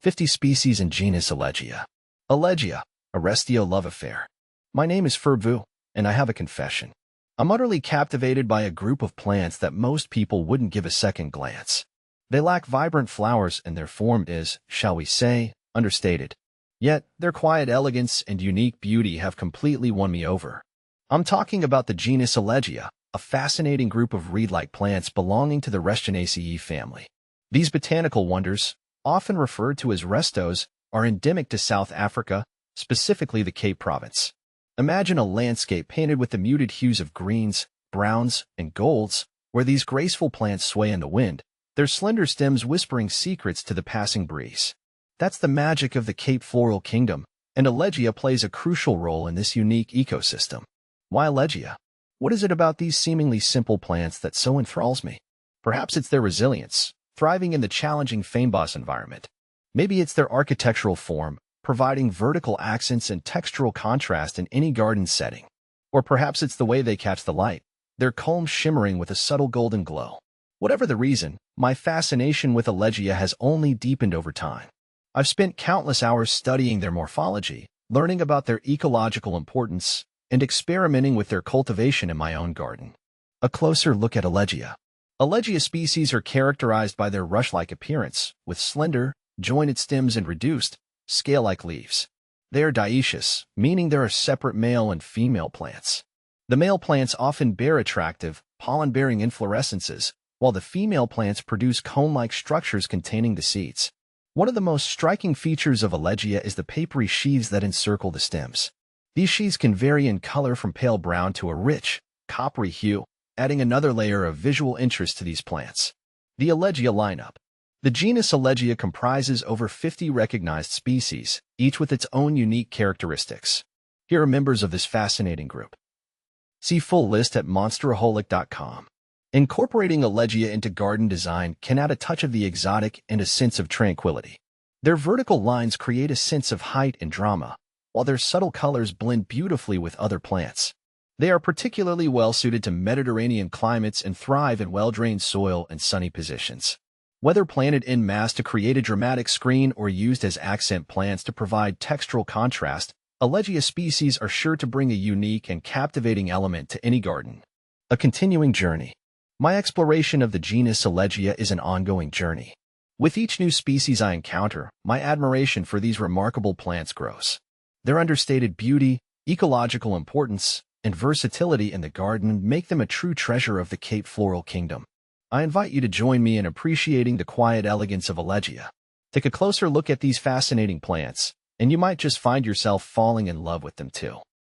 50 species in genus Elegia. Elegia, a restio love affair. My name is Ferbu, and I have a confession. I'm utterly captivated by a group of plants that most people wouldn't give a second glance. They lack vibrant flowers and their form is, shall we say, understated. Yet, their quiet elegance and unique beauty have completely won me over. I'm talking about the genus Elegia, a fascinating group of reed-like plants belonging to the Restinaceae family. These botanical wonders, often referred to as restos, are endemic to South Africa, specifically the Cape Province. Imagine a landscape painted with the muted hues of greens, browns, and golds, where these graceful plants sway in the wind, their slender stems whispering secrets to the passing breeze. That's the magic of the Cape Floral Kingdom, and Elegia plays a crucial role in this unique ecosystem. Why Elegia? What is it about these seemingly simple plants that so enthralls me? Perhaps it's their resilience, thriving in the challenging fynbos environment. Maybe it's their architectural form, providing vertical accents and textural contrast in any garden setting. Or perhaps it's the way they catch the light, their culms shimmering with a subtle golden glow. Whatever the reason, my fascination with Elegia has only deepened over time. I've spent countless hours studying their morphology, learning about their ecological importance, and experimenting with their cultivation in my own garden. A closer look at Elegia. Elegia species are characterized by their rush-like appearance, with slender, jointed stems and reduced, scale-like leaves. They are dioecious, meaning there are separate male and female plants. The male plants often bear attractive, pollen-bearing inflorescences, while the female plants produce cone-like structures containing the seeds. One of the most striking features of Elegia is the papery sheaths that encircle the stems. These sheaths can vary in color from pale brown to a rich, coppery hue, adding another layer of visual interest to these plants. The Elegia lineup. The genus Elegia comprises over 50 recognized species, each with its own unique characteristics. Here are members of this fascinating group. See full list at monsteraholic.com. Incorporating Elegia into garden design can add a touch of the exotic and a sense of tranquility. Their vertical lines create a sense of height and drama, while their subtle colors blend beautifully with other plants. They are particularly well-suited to Mediterranean climates and thrive in well-drained soil and sunny positions. Whether planted en masse to create a dramatic screen or used as accent plants to provide textural contrast, Elegia species are sure to bring a unique and captivating element to any garden. A continuing journey. My exploration of the genus Elegia is an ongoing journey. With each new species I encounter, my admiration for these remarkable plants grows. Their understated beauty, ecological importance, and versatility in the garden make them a true treasure of the Cape Floral Kingdom. I invite you to join me in appreciating the quiet elegance of Elegia. Take a closer look at these fascinating plants, and you might just find yourself falling in love with them too.